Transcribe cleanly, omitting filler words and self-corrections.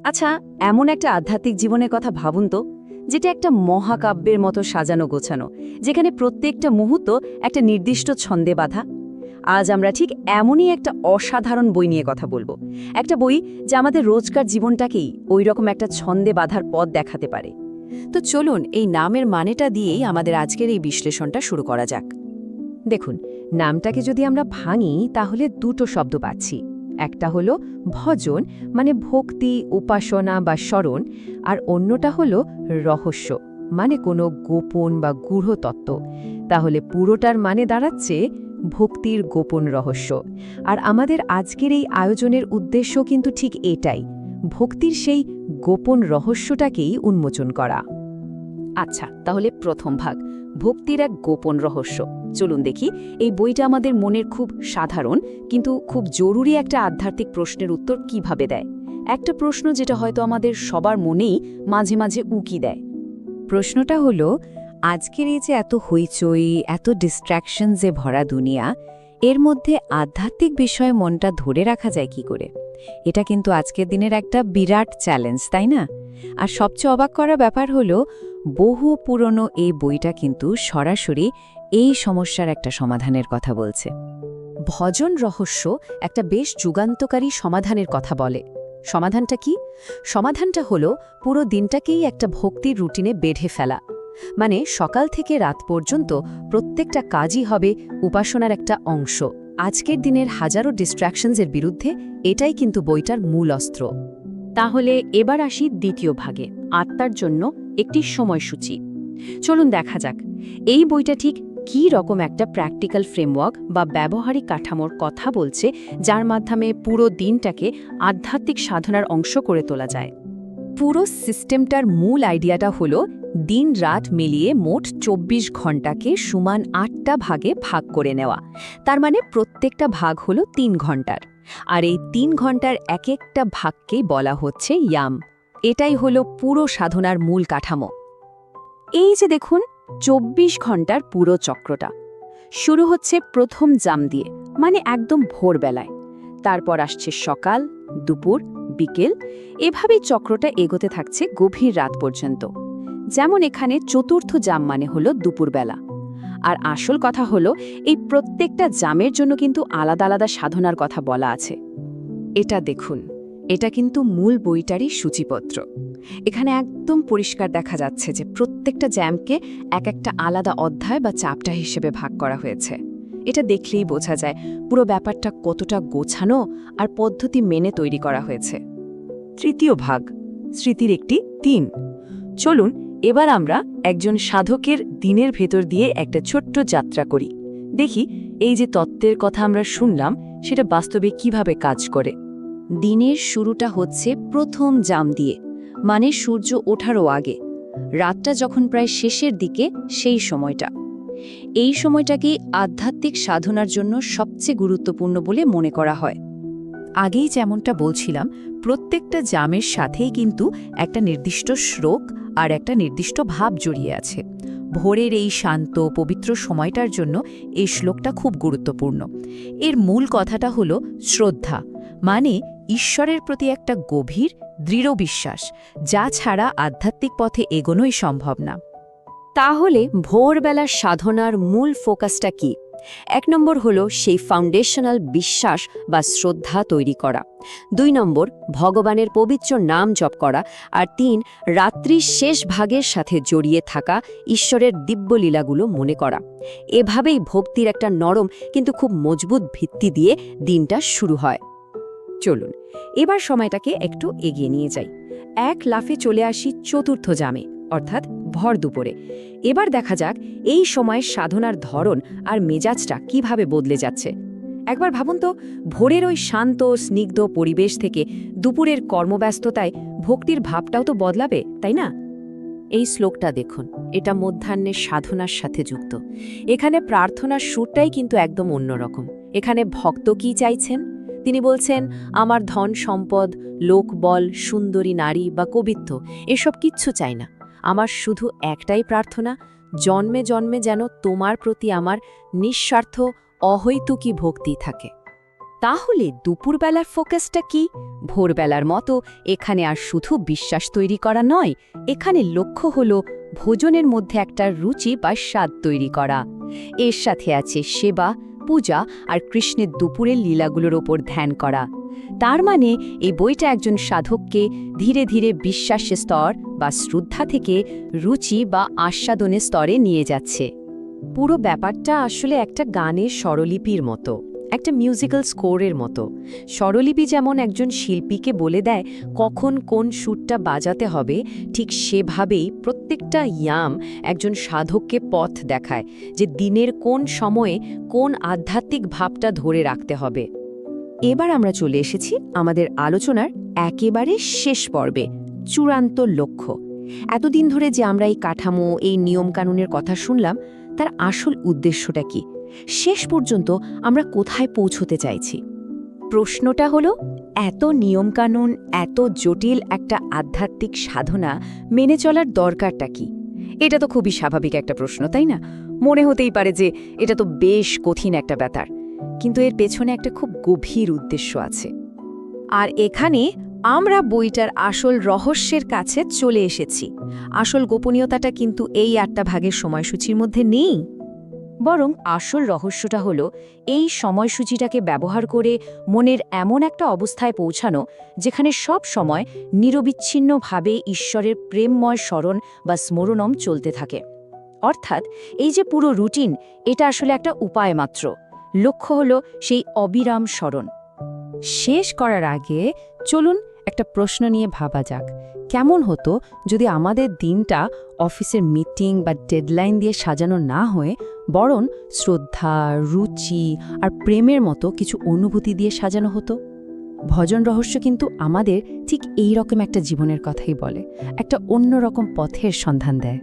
আচ্ছা, এমন একটা আধ্যাত্মিক জীবনের কথা ভাবুন তো, যেটা একটা মহাকাব্যের মতো সাজানো গোছানো, যেখানে প্রত্যেকটা মুহূর্ত একটা নির্দিষ্ট ছন্দে বাঁধা। আজ আমরা ঠিক এমনই একটা অসাধারণ বই নিয়ে কথা বলবো। একটা বই যা আমাদের রোজকার জীবনটাকেই ওইরকম একটা ছন্দে বাঁধার পথ দেখাতে পারে। তো চলুন এই নামের মানেটা দিয়েই আমাদের আজকের এই বিশ্লেষণটা শুরু করা যাক। দেখুন, নামটাকে যদি আমরা ভাঙি তাহলে দুটো শব্দ পাচ্ছি। একটা হলো ভজন, মানে ভক্তি, উপাসনা বা স্মরণ, আর অন্যটা হলো রহস্য, মানে কোনো গোপন বা গূঢ় তত্ত্ব। তাহলে পুরোটার মানে দাঁড়াচ্ছে ভক্তির গোপন রহস্য। আর আমাদের আজকের এই আয়োজনের উদ্দেশ্য কিন্তু ঠিক এটাই, ভক্তির সেই গোপন রহস্যটাকেই উন্মোচন করা। আচ্ছা, তাহলে প্রথম ভাগ, ভক্তির এক গোপন রহস্য। চলুন দেখি এই বইটা আমাদের মনের খুব সাধারণ কিন্তু খুব জরুরি একটা আধ্যাত্মিক প্রশ্নের উত্তর কিভাবে দেয়। একটা প্রশ্ন যেটা হয়তো আমাদের সবার মনেই মাঝে মাঝে উকি দেয়। প্রশ্নটা হলো, আজকের এই যে এত হইচই, এত ডিস্ট্র্যাকশন যে ভরা দুনিয়া, এর মধ্যে আধ্যাত্মিক বিষয়ে মনটা ধরে রাখা যায় কি করে? এটা কিন্তু আজকের দিনের একটা বিরাট চ্যালেঞ্জ, তাই না? আর সবচেয়ে অবাক করা ব্যাপার হলো, বহু পুরনো এই বইটা কিন্তু সরাসরি এই সমস্যার একটা সমাধানের কথা বলছে। ভজন রহস্য একটা বেশ যুগান্তকারী সমাধানের কথা বলে। সমাধানটা কি? সমাধানটা হলো পুরো দিনটাকেই একটা ভক্তির রুটিনে বেঁধে ফেলা। মানে সকাল থেকে রাত পর্যন্ত প্রত্যেকটা কাজই হবে উপাসনার একটা অংশ। আজকের দিনের হাজারো ডিস্ট্র্যাকশনসের বিরুদ্ধে এটাই কিন্তু বইটার মূল অস্ত্র। তাহলে এবার আসি দ্বিতীয় ভাগে, আত্মার জন্য একটি সময়সূচি। চলুন দেখা যাক এই বইটা ঠিক কী রকম একটা প্র্যাকটিক্যাল ফ্রেমওয়ার্ক বা ব্যবহারিক কাঠামোর কথা বলছে, যার মাধ্যমে পুরো দিনটাকে আধ্যাত্মিক সাধনার অংশ করে তোলা যায়। পুরো সিস্টেমটার মূল আইডিয়াটা হলো দিন রাত মিলিয়ে মোট ২৪ ঘণ্টাকে সমান ৮টা ভাগে ভাগ করে নেওয়া। তার মানে প্রত্যেকটা ভাগ হলো ৩ ঘণ্টার। আর এই ৩ ঘণ্টার এক একটা ভাগকেই বলা হচ্ছে ইয়াম। এটাই হলো পুরো সাধনার মূল কাঠামো। এই যে দেখুন ২৪ ঘণ্টার পুরো চক্রটা শুরু হচ্ছে প্রথম জাম দিয়ে, মানে একদম ভোরবেলায়। তারপর আসছে সকাল, দুপুর, বিকেল, এভাবেই চক্রটা এগোতে থাকছে গভীর রাত পর্যন্ত। যেমন এখানে চতুর্থ জাম মানে হলো দুপুরবেলা। আর আসল কথা হলো, এই প্রত্যেকটা জামের জন্য কিন্তু আলাদা আলাদা সাধনার কথা বলা আছে। এটা দেখুন, এটা কিন্তু মূল বইটারই সূচিপত্র। এখানে একদম পরিষ্কার দেখা যাচ্ছে যে প্রত্যেকটা জ্যামকে এক একটা আলাদা অধ্যায় বা চ্যাপ্টার হিসেবে ভাগ করা হয়েছে। এটা দেখলেই বোঝা যায় পুরো ব্যাপারটা কতটা গোছানো আর পদ্ধতি মেনে তৈরি করা হয়েছে। তৃতীয় ভাগ, স্মৃতির একটি দিন। চলুন এবার আমরা একজন সাধকের দিনের ভেতর দিয়ে একটা ছোট্ট যাত্রা করি। দেখি এই যে তত্ত্বের কথা আমরা শুনলাম সেটা বাস্তবে কিভাবে কাজ করে। দিনের শুরুটা হচ্ছে প্রথম জাম দিয়ে, মানে সূর্য ওঠারও আগে। রাতটা যখন প্রায় শেষের দিকে, সেই সময়টা। এই সময়টাকেই আধ্যাত্মিক সাধনার জন্য সবচেয়ে গুরুত্বপূর্ণ বলে মনে করা হয়। আগেই যেমনটা বলছিলাম, প্রত্যেকটা জামের সাথেই কিন্তু একটা নির্দিষ্ট শ্লোক আর একটা নির্দিষ্ট ভাব জড়িয়ে আছে। ভোরের এই শান্ত পবিত্র সময়টার জন্য এই শ্লোকটা খুব গুরুত্বপূর্ণ। এর মূল কথাটা হলো শ্রদ্ধা, মানে ঈশ্বরের প্রতি একটা গভীর দৃঢ় বিশ্বাস, যা ছাড়া আধ্যাত্মিক পথে এগোনোই সম্ভব না। তাহলে ভোরবেলার সাধনার মূল ফোকাসটা কি? ১ নম্বর হলো সেই ফাউন্ডেশনাল বিশ্বাস বা শ্রদ্ধা তৈরি করা। ২ নম্বর ভগবানের পবিত্র নাম জপ করা। আর ৩ রাত্রির শেষ ভাগের সাথে জড়িয়ে থাকা ঈশ্বরের দিব্যলীলাগুলো মনে করা। এভাবেই ভক্তির একটা নরম কিন্তু খুব মজবুত ভিত্তি দিয়ে দিনটা শুরু হয়। চলুন এবার সময়টাকে একটু এগিয়ে নিয়ে যাই। এক লাফে চলে আসি চতুর্থ জামে, অর্থাৎ ভর দুপুরে। এবার দেখা যাক এই সময়ের সাধনার ধরন আর মেজাজটা কিভাবে বদলে যাচ্ছে। একবার ভাবুন তো, ভোরের ওই শান্ত স্নিগ্ধ পরিবেশ থেকে দুপুরের কর্মব্যস্ততায় ভক্তির ভাবটাও তো বদলাবে, তাই না? এই শ্লোকটা দেখুন, এটা মধ্যাহ্নের সাধনার সাথে যুক্ত। এখানে প্রার্থনার সুরটাই কিন্তু একদম অন্যরকম। এখানে ভক্ত কি চাইছেন? তিনি বলছেন, আমার ধন সম্পদ, লোকবল, সুন্দরী নারী বা কবিত্ব এসব কিচ্ছু চাই না। আমার শুধু একটাই প্রার্থনা, জন্মে জন্মে যেন তোমার প্রতি আমার নিঃস্বার্থ অহৈতুকী ভক্তি থাকে। তাহলে দুপুরবেলার ফোকাসটা কি? ভোরবেলার মতো এখানে আর শুধু বিশ্বাস তৈরি করা নয়, এখানে লক্ষ্য হলো ভোজনের মধ্যে একটা রুচি বা স্বাদ তৈরি করা। এর সাথে আছে সেবা, পূজা আর কৃষ্ণের দুপুরের লীলাগুলোর ওপর ধ্যান করা। তার মানে এই বইটা একজন সাধককে ধীরে ধীরে বিশ্বাসের স্তর বা শ্রদ্ধা থেকে রুচি বা আস্বাদনের স্তরে নিয়ে যাচ্ছে। পুরো ব্যাপারটা আসলে একটা গানের স্বরলিপির মতো, একটা মিউজিক্যাল স্কোরের মতো। স্বরলিপি যেমন একজন শিল্পীকে বলে দেয় কখন কোন সুরটা বাজাতে হবে, ঠিক সেভাবেই প্রত্যেকটা ইয়াম একজন সাধককে পথ দেখায় যে দিনের কোন সময়ে কোন আধ্যাত্মিক ভাবটা ধরে রাখতে হবে। এবার আমরা চলে এসেছি আমাদের আলোচনার একেবারে শেষ পর্বে, চূড়ান্ত লক্ষ্য। এতদিন ধরে যে আমরা এই কাঠামো, এই নিয়মকানুনের কথা শুনলাম, তার আসল উদ্দেশ্যটা কি? শেষ পর্যন্ত আমরা কোথায় পৌঁছতে চাইছি? প্রশ্নটা হলো, এত নিয়মকানুন, এত জটিল একটা আধ্যাত্মিক সাধনা মেনে চলার দরকারটা কি? এটা তো খুবই স্বাভাবিক একটা প্রশ্ন, তাই না? মনে হতেই পারে যে এটা তো বেশ কঠিন একটা ব্যাপার, কিন্তু এর পেছনে একটা খুব গভীর উদ্দেশ্য আছে। আর এখানে আমরা বইটার আসল রহস্যের কাছে চলে এসেছি। আসল গোপনীয়তাটা কিন্তু এই 8টা ভাগের সময়সূচির মধ্যে নেই, বরং আসল রহস্যটা হলো এই সময়সূচিটাকে ব্যবহার করে মনের এমন একটা অবস্থায় পৌঁছানো যেখানে সব সময় নিরবিচ্ছিন্নভাবে ঈশ্বরের প্রেমময় স্মরণ বা স্মরণম চলতে থাকে। অর্থাৎ এই যে পুরো রুটিন, এটা আসলে একটা উপায় মাত্র। লক্ষ্য হলো সেই অবিরাম স্মরণ। শেষ করার আগে চলুন একটা প্রশ্ন নিয়ে ভাবা যাক। কেমন হতো যদি আমাদের দিনটা অফিসের মিটিং বা ডেডলাইন দিয়ে সাজানো না হয়ে বরং শ্রদ্ধা, রুচি আর প্রেমের মতো কিছু অনুভূতি দিয়ে সাজানো হতো? ভজন রহস্য কিন্তু আমাদের ঠিক এই রকম একটা জীবনের কথাই বলে, একটা অন্যরকম পথের সন্ধান দেয়।